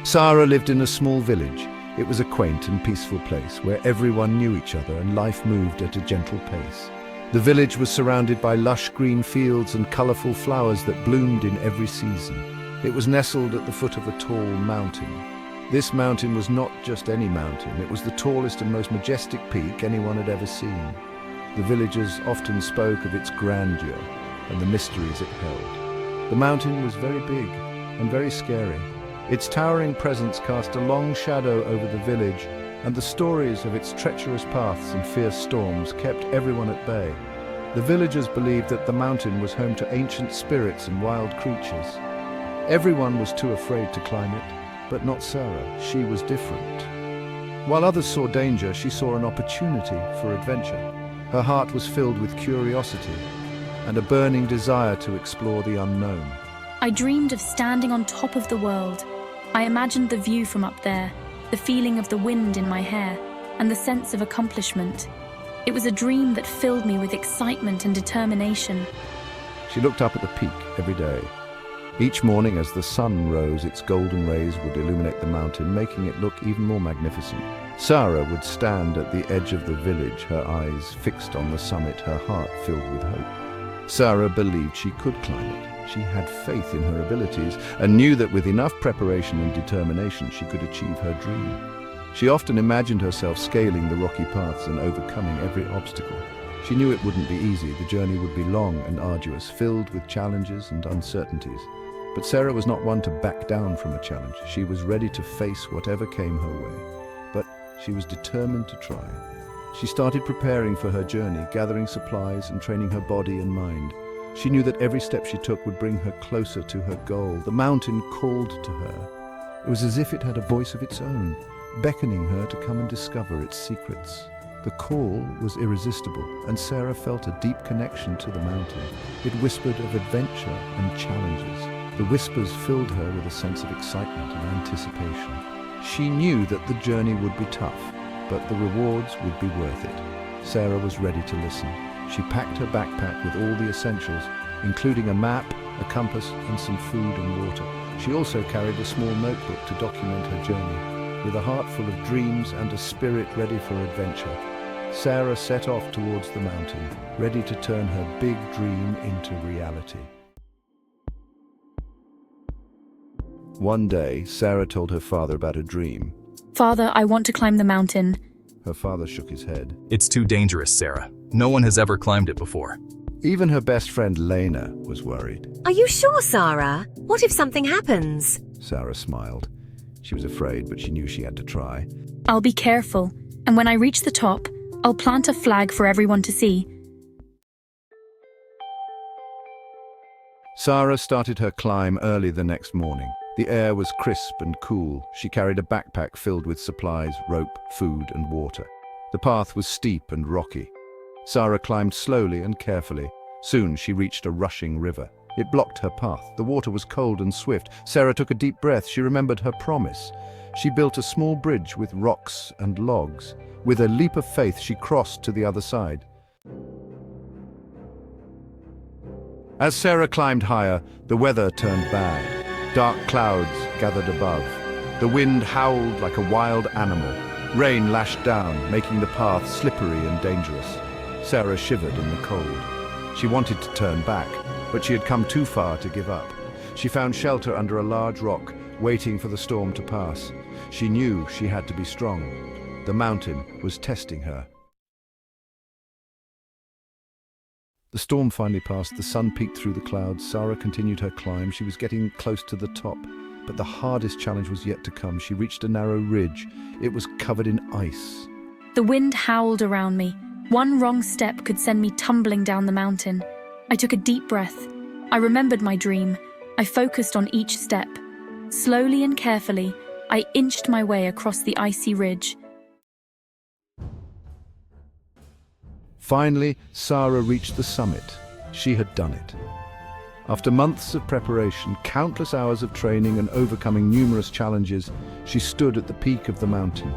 Sara lived in a small village. It was a quaint and peaceful place where everyone knew each other and life moved at a gentle pace. The village was surrounded by lush green fields and colorful flowers that bloomed in every season. It was nestled at the foot of a tall mountain. This mountain was not just any mountain, it was the tallest and most majestic peak anyone had ever seen. The villagers often spoke of its grandeur and the mysteries it held. The mountain was very big and very scary. Its towering presence cast a long shadow over the village, and the stories of its treacherous paths and fierce storms kept everyone at bay. The villagers believed that the mountain was home to ancient spirits and wild creatures. Everyone was too afraid to climb it, but not Sara. She was different. While others saw danger, she saw an opportunity for adventure. Her heart was filled with curiosity and a burning desire to explore the unknown. I dreamed of standing on top of the world. I imagined the view from up there, the feeling of the wind in my hair, and the sense of accomplishment. It was a dream that filled me with excitement and determination. She looked up at the peak every day. Each morning as the sun rose, its golden rays would illuminate the mountain, making it look even more magnificent. Sara would stand at the edge of the village, her eyes fixed on the summit, her heart filled with hope. Sara believed she could climb it. She had faith in her abilities and knew that with enough preparation and determination she could achieve her dream. She often imagined herself scaling the rocky paths and overcoming every obstacle. She knew it wouldn't be easy. The journey would be long and arduous, filled with challenges and uncertainties. But Sara was not one to back down from a challenge. She was ready to face whatever came her way. But she was determined to try. She started preparing for her journey, gathering supplies and training her body and mind. She knew that every step she took would bring her closer to her goal. The mountain called to her. It was as if it had a voice of its own, beckoning her to come and discover its secrets. The call was irresistible, and Sara felt a deep connection to the mountain. It whispered of adventure and challenges. The whispers filled her with a sense of excitement and anticipation. She knew that the journey would be tough, but the rewards would be worth it. Sara was ready to listen. She packed her backpack with all the essentials, including a map, a compass, and some food and water. She also carried a small notebook to document her journey. With a heart full of dreams and a spirit ready for adventure, Sara set off towards the mountain, ready to turn her big dream into reality. One day, Sara told her father about her dream. Father, I want to climb the mountain. Her father shook his head. It's too dangerous, Sara. No one has ever climbed it before. Even her best friend Lena was worried. Are you sure, Sara? What if something happens? Sara smiled. She was afraid, but she knew she had to try. I'll be careful, and when I reach the top, I'll plant a flag for everyone to see. Sara started her climb early the next morning. The air was crisp and cool. She carried a backpack filled with supplies, rope, food, and water. The path was steep and rocky. Sara climbed slowly and carefully. Soon she reached a rushing river. It blocked her path. The water was cold and swift. Sara took a deep breath. She remembered her promise. She built a small bridge with rocks and logs. With a leap of faith, she crossed to the other side. As Sara climbed higher, the weather turned bad. Dark clouds gathered above. The wind howled like a wild animal. Rain lashed down, making the path slippery and dangerous. Sara shivered in the cold. She wanted to turn back, but she had come too far to give up. She found shelter under a large rock, waiting for the storm to pass. She knew she had to be strong. The mountain was testing her. The storm finally passed. The sun peeked through the clouds. Sara continued her climb. She was getting close to the top, but the hardest challenge was yet to come. She reached a narrow ridge. It was covered in ice. The wind howled around me. One wrong step could send me tumbling down the mountain. I took a deep breath. I remembered my dream. I focused on each step. Slowly and carefully, I inched my way across the icy ridge. Finally, Sara reached the summit. She had done it. After months of preparation, countless hours of training, and overcoming numerous challenges, she stood at the peak of the mountain.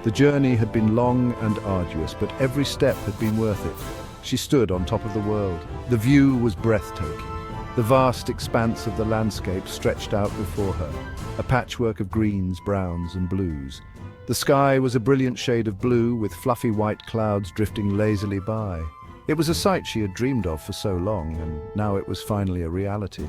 The journey had been long and arduous, but every step had been worth it. She stood on top of the world. The view was breathtaking. The vast expanse of the landscape stretched out before her, a patchwork of greens, browns, and blues. The sky was a brilliant shade of blue, with fluffy white clouds drifting lazily by. It was a sight she had dreamed of for so long, and now it was finally a reality.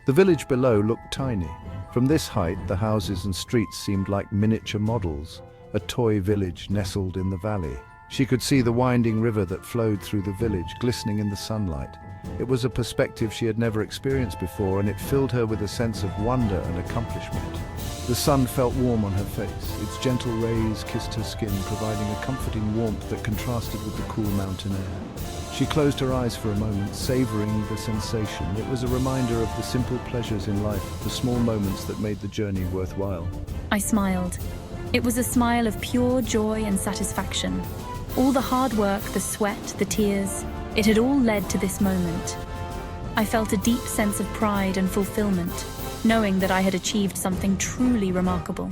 The village below looked tiny. From this height, the houses and streets seemed like miniature models, a toy village nestled in the valley. She could see the winding river that flowed through the village, glistening in the sunlight. It was a perspective she had never experienced before, and it filled her with a sense of wonder and accomplishment. The sun felt warm on her face. Its gentle rays kissed her skin, providing a comforting warmth that contrasted with the cool mountain air. She closed her eyes for a moment, savoring the sensation. It was a reminder of the simple pleasures in life, the small moments that made the journey worthwhile. I smiled. It was a smile of pure joy and satisfaction. All the hard work, the sweat, the tears, it had all led to this moment. I felt a deep sense of pride and fulfillment, knowing that I had achieved something truly remarkable.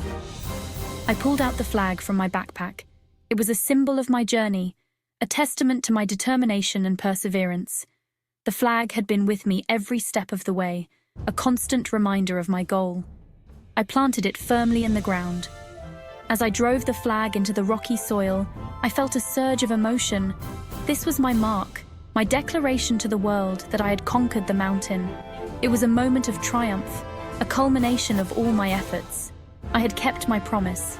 I pulled out the flag from my backpack. It was a symbol of my journey, a testament to my determination and perseverance. The flag had been with me every step of the way, a constant reminder of my goal. I planted it firmly in the ground. As I drove the flag into the rocky soil, I felt a surge of emotion. This was my mark, my declaration to the world that I had conquered the mountain. It was a moment of triumph, a culmination of all my efforts. I had kept my promise.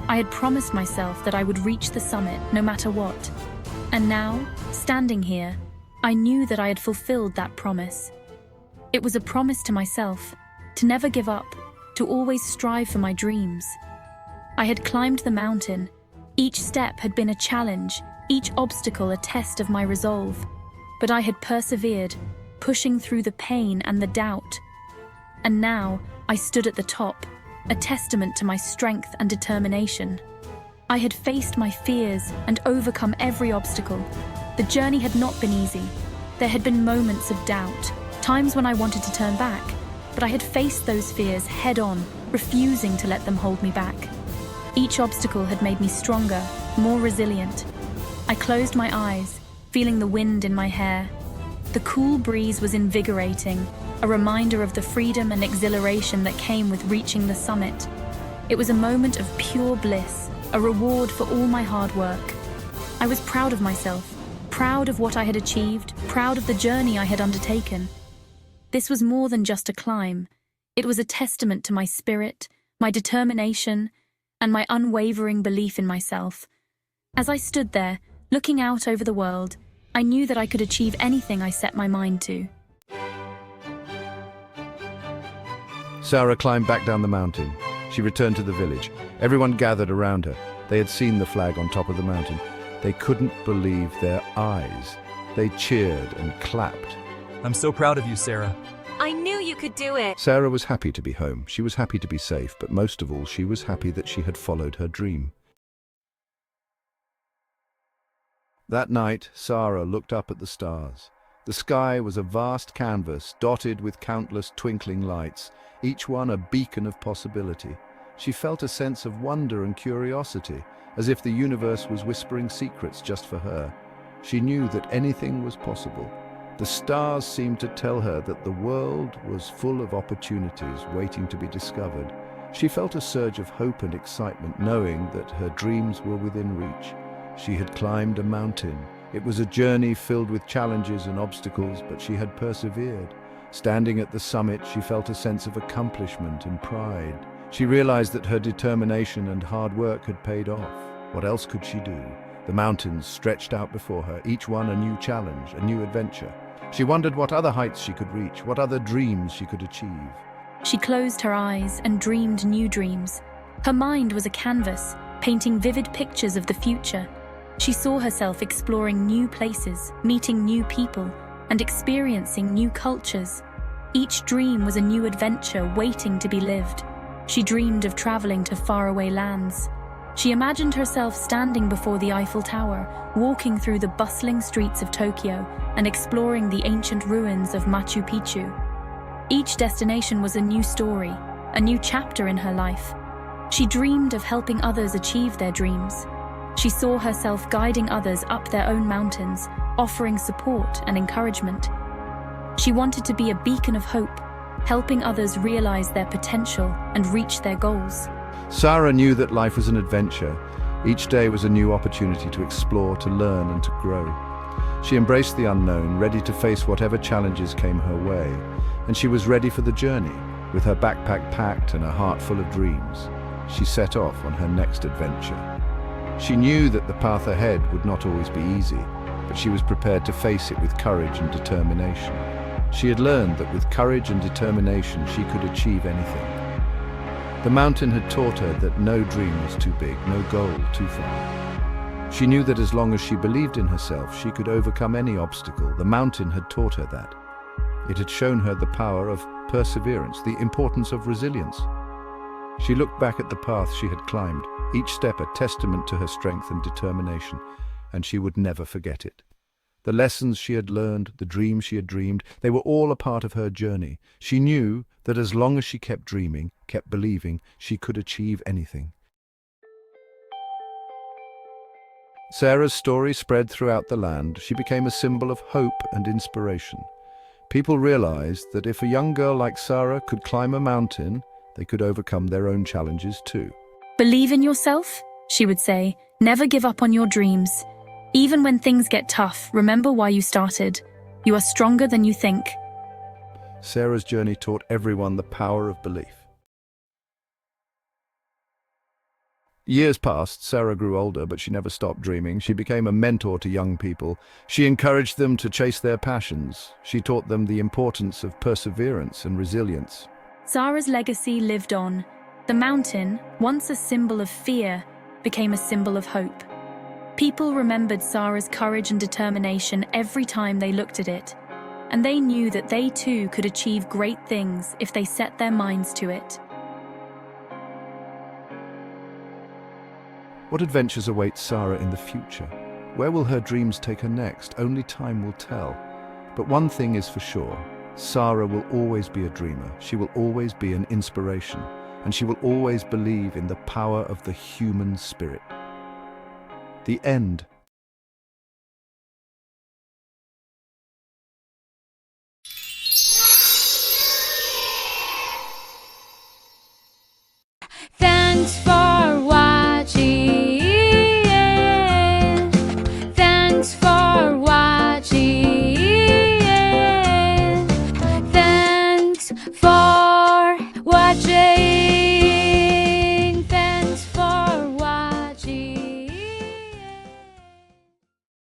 I had promised myself that I would reach the summit no matter what. And now, standing here, I knew that I had fulfilled that promise. It was a promise to myself, to never give up, to always strive for my dreams. I had climbed the mountain. Each step had been a challenge, each obstacle a test of my resolve. But I had persevered, pushing through the pain and the doubt. And now, I stood at the top, a testament to my strength and determination. I had faced my fears and overcome every obstacle. The journey had not been easy. There had been moments of doubt, times when I wanted to turn back, but I had faced those fears head-on, refusing to let them hold me back. Each obstacle had made me stronger, more resilient. I closed my eyes, feeling the wind in my hair. The cool breeze was invigorating, a reminder of the freedom and exhilaration that came with reaching the summit. It was a moment of pure bliss, a reward for all my hard work. I was proud of myself, proud of what I had achieved, proud of the journey I had undertaken. This was more than just a climb. It was a testament to my spirit, my determination, and my unwavering belief in myself. As I stood there, looking out over the world, I knew that I could achieve anything I set my mind to. Sara climbed back down the mountain. She returned to the village. Everyone gathered around her. They had seen the flag on top of the mountain. They couldn't believe their eyes. They cheered and clapped. I'm so proud of you, Sara. I knew you could do it. Sara was happy to be home. She was happy to be safe, but most of all, she was happy that she had followed her dream. That night, Sara looked up at the stars. The sky was a vast canvas dotted with countless twinkling lights, each one a beacon of possibility. She felt a sense of wonder and curiosity, as if the universe was whispering secrets just for her. She knew that anything was possible. The stars seemed to tell her that the world was full of opportunities waiting to be discovered. She felt a surge of hope and excitement, knowing that her dreams were within reach. She had climbed a mountain. It was a journey filled with challenges and obstacles, but she had persevered. Standing at the summit, she felt a sense of accomplishment and pride. She realized that her determination and hard work had paid off. What else could she do? The mountains stretched out before her, each one a new challenge, a new adventure. She wondered what other heights she could reach, what other dreams she could achieve. She closed her eyes and dreamed new dreams. Her mind was a canvas, painting vivid pictures of the future. She saw herself exploring new places, meeting new people, and experiencing new cultures. Each dream was a new adventure waiting to be lived. She dreamed of traveling to faraway lands. She imagined herself standing before the Eiffel Tower, walking through the bustling streets of Tokyo, and exploring the ancient ruins of Machu Picchu. Each destination was a new story, a new chapter in her life. She dreamed of helping others achieve their dreams. She saw herself guiding others up their own mountains, offering support and encouragement. She wanted to be a beacon of hope, helping others realize their potential and reach their goals. Sara knew that life was an adventure. Each day was a new opportunity to explore, to learn, and to grow. She embraced the unknown, ready to face whatever challenges came her way. And she was ready for the journey. With her backpack packed and a heart full of dreams, she set off on her next adventure. She knew that the path ahead would not always be easy, but she was prepared to face it with courage and determination. She had learned that with courage and determination she could achieve anything. The mountain had taught her that no dream was too big, no goal too far. She knew that as long as she believed in herself, she could overcome any obstacle. The mountain had taught her that. It had shown her the power of perseverance, the importance of resilience. She looked back at the path she had climbed, each step a testament to her strength and determination, and she would never forget it. The lessons she had learned, the dreams she had dreamed, they were all a part of her journey. She knew that as long as she kept dreaming, kept believing, she could achieve anything. Sara's story spread throughout the land. She became a symbol of hope and inspiration. People realized that if a young girl like Sara could climb a mountain, they could overcome their own challenges too. Believe in yourself, she would say. Never give up on your dreams. Even when things get tough, remember why you started. You are stronger than you think. Sara's journey taught everyone the power of belief. Years passed, Sara grew older, but she never stopped dreaming. She became a mentor to young people. She encouraged them to chase their passions. She taught them the importance of perseverance and resilience. Sara's legacy lived on. The mountain, once a symbol of fear, became a symbol of hope. People remembered Sara's courage and determination every time they looked at it, and they knew that they too could achieve great things if they set their minds to it. What adventures await Sara in the future? Where will her dreams take her next? Only time will tell. But one thing is for sure, Sara will always be a dreamer. She will always be an inspiration, and she will always believe in the power of the human spirit. The end. Thanks for